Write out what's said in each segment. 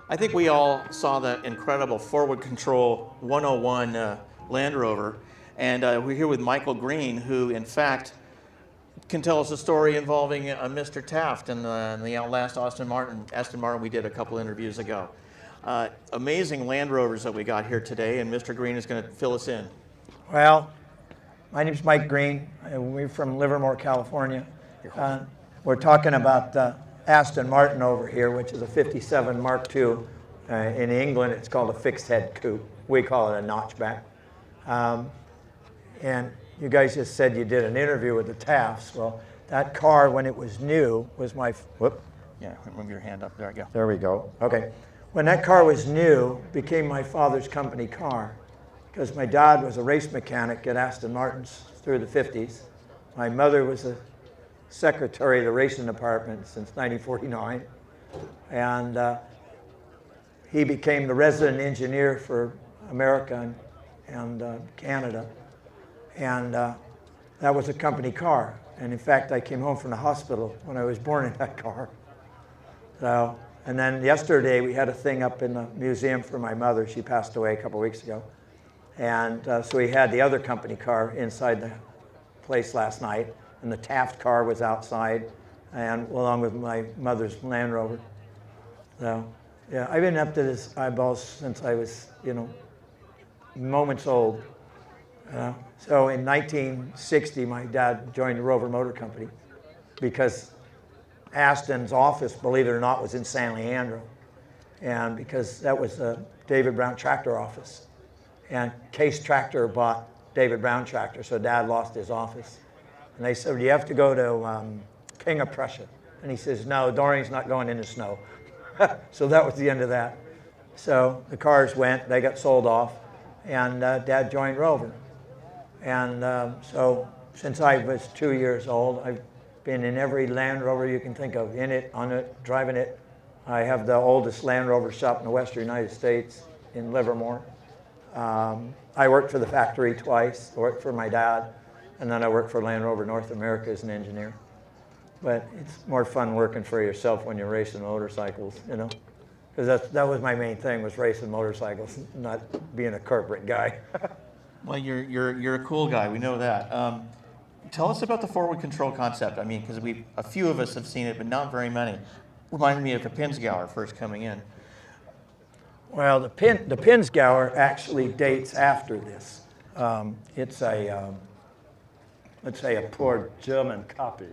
I think we all saw the incredible forward control 101 Land Rover, and we're here with Michael Green, who in fact can tell us a story involving Mr. Taft and the last Aston Martin we did a couple interviews ago. Amazing Land Rovers that we got here today, and Mr. Green is going to fill us in. Well, my name's Mike Green. We're from Livermore, California. We're talking about Aston Martin over here, which is a 57 Mark II. In England, it's called a fixed head coupe. We call it a notchback. And you guys just said you did an interview with the Tafts. Well, that car, when it was new, was my, whoop. Yeah, move your hand up. There we go. There we go. Okay. When that car was new, it became my father's company car, because my dad was a race mechanic at Aston Martin's through the 50s. My mother was a secretary of the racing department since 1949. And he became the resident engineer for America and Canada. And that was a company car. And in fact, I came home from the hospital when I was born in that car. So, and then yesterday we had a thing up in the museum for my mother. She passed away a couple weeks ago. And so we had the other company car inside the place last night. And the Taft car was outside, and along with my mother's Land Rover. So, yeah, I've been up to this eyeballs since I was, moments old. So in 1960, my dad joined the Rover Motor Company because Aston's office, believe it or not, was in San Leandro. And because that was the David Brown tractor office. And Case Tractor bought David Brown Tractor, so Dad lost his office. And they said, you have to go to King of Prussia. And he says, no, Doreen's not going in the snow. So that was the end of that. So the cars went, they got sold off, and Dad joined Rover. And so since I was 2 years old, I've been in every Land Rover you can think of, in it, on it, driving it. I have the oldest Land Rover shop in the western United States in Livermore. I worked for the factory twice. I worked for my dad, and then I worked for Land Rover North America as an engineer. But it's more fun working for yourself when you're racing motorcycles, because that was my main thing, was racing motorcycles, not being a corporate guy. Well, you're a cool guy. We know that. Tell us about the forward control concept. I mean, because a few of us have seen it, but not very many. Reminded me of the Pinsgauer first coming in. Well, the Pinsgauer actually dates after this. It's a, let's say, a poor German copy.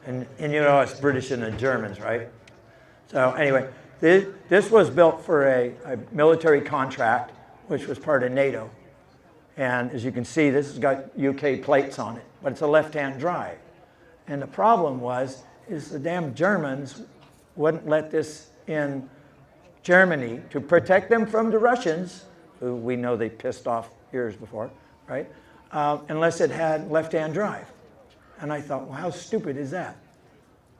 and it's British and the Germans, right? So anyway, this was built for a military contract, which was part of NATO. And as you can see, this has got UK plates on it, but it's a left-hand drive. And the problem is the damn Germans wouldn't let this in Germany to protect them from the Russians, who we know they pissed off years before, right? Unless it had left-hand drive. And I thought, well, how stupid is that?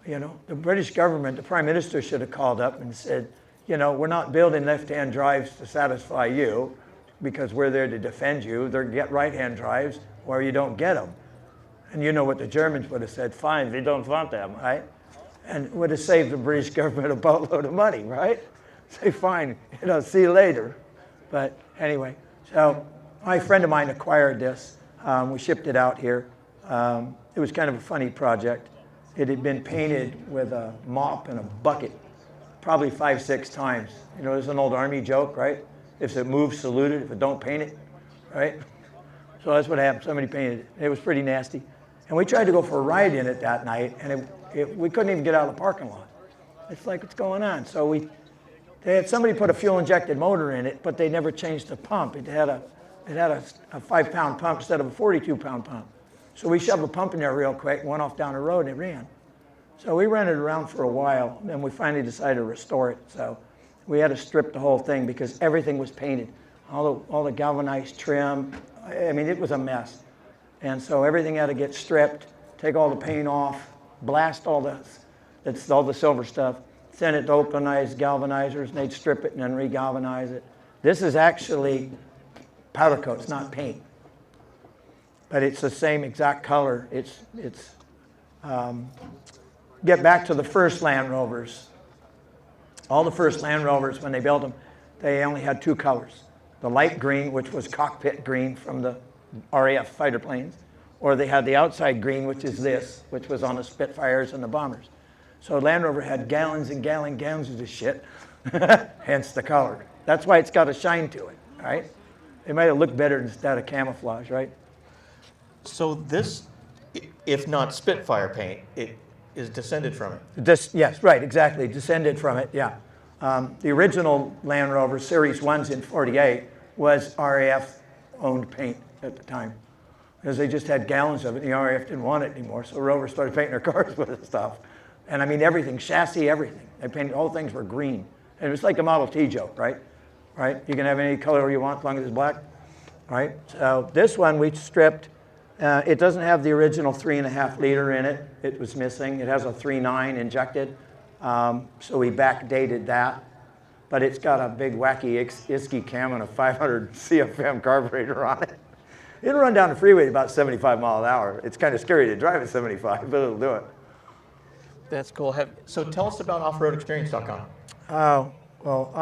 The British government, the Prime Minister should have called up and said, we're not building left-hand drives to satisfy you because we're there to defend you. They're get right-hand drives or you don't get them. And you know what the Germans would have said, fine, we don't want them, right? And would have saved the British government a boatload of money, right? Say, fine, see you later. But anyway, so my friend of mine acquired this. We shipped it out here. It was kind of a funny project. It had been painted with a mop and a bucket, probably 5, 6 times. There's an old Army joke, right? If it moves, salute it. If it don't, paint it, right? So that's what happened. Somebody painted it. It was pretty nasty. And we tried to go for a ride in it that night, and we couldn't even get out of the parking lot. It's like, what's going on? So they had somebody put a fuel-injected motor in it, but they never changed the pump. It had a 5-pound pump instead of a 42-pound pump. So we shoved a pump in there real quick and went off down the road and it ran. So we ran it around for a while, and then we finally decided to restore it. So we had to strip the whole thing because everything was painted. All the galvanized trim, I mean, it was a mess. And so everything had to get stripped, take all the paint off, blast all the silver stuff, send it to openized galvanizers, and they'd strip it and then re-galvanize it. This is actually powder coat, it's not paint. But it's the same exact color. Get back to the first Land Rovers. All the first Land Rovers, when they built them, they only had two colors. The light green, which was cockpit green from the RAF fighter planes, or they had the outside green, which is this, which was on the Spitfires and the bombers. So Land Rover had gallons and gallons of this shit, hence the color. That's why it's got a shine to it, right? It might have looked better instead of camouflage, right? So this, if not Spitfire paint, it is descended from it. Yes, right, exactly, descended from it, yeah. The original Land Rover Series 1s in 48 was RAF-owned paint at the time, because they just had gallons of it, and the RAF didn't want it anymore, so Rover started painting their cars with this stuff. And I mean, everything, chassis, everything. They painted, all things were green. And it was like a Model T, Joe, right? Right? You can have any color you want as long as it's black, right? So this one we stripped. It doesn't have the original 3.5 liter in it. It was missing. It has a 3.9 injected. So we backdated that. But it's got a big wacky ISKI cam and a 500 CFM carburetor on it. It'll run down the freeway at about 75 miles an hour. It's kind of scary to drive at 75, but it'll do it. That's cool. So tell us about offroadexperience.com. Oh, well,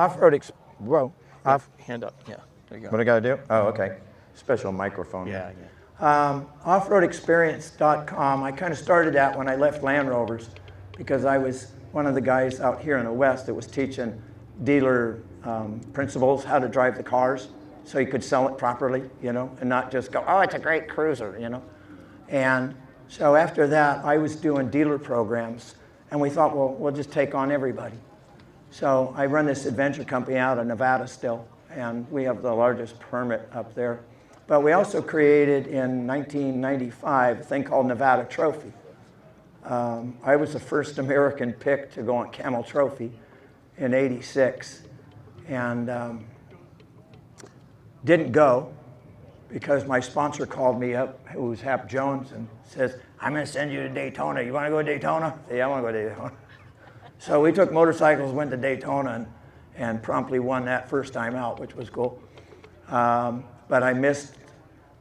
Hand up. Yeah, there you go. What I got to do? Oh, okay. Special microphone. Yeah. Offroadexperience.com. I kind of started that when I left Land Rovers, because I was one of the guys out here in the West that was teaching dealer principals how to drive the cars so you could sell it properly, you know, and not just go, oh, it's a great cruiser, you know. And so after that, I was doing dealer programs, and we thought, well, we'll just take on everybody. So I run this adventure company out of Nevada still, and we have the largest permit up there. But we also created in 1995 a thing called Nevada Trophy. I was the first American pick to go on Camel Trophy in '86, and didn't go because my sponsor called me up, who was Hap Jones, and says, I'm going to send you to Daytona. You want to go to Daytona? I said, yeah, I want to go to Daytona. So we took motorcycles, went to Daytona, and promptly won that first time out, which was cool. But I missed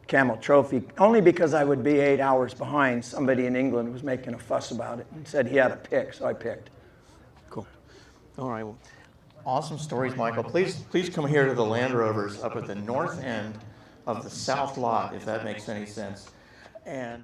Camel Trophy only because I would be 8 hours behind. Somebody in England was making a fuss about it and said he had a pick, so I picked. Cool. All right. Well, awesome stories, Michael. Please come here to the Land Rovers up at the north end of the south lot, if that makes any sense. And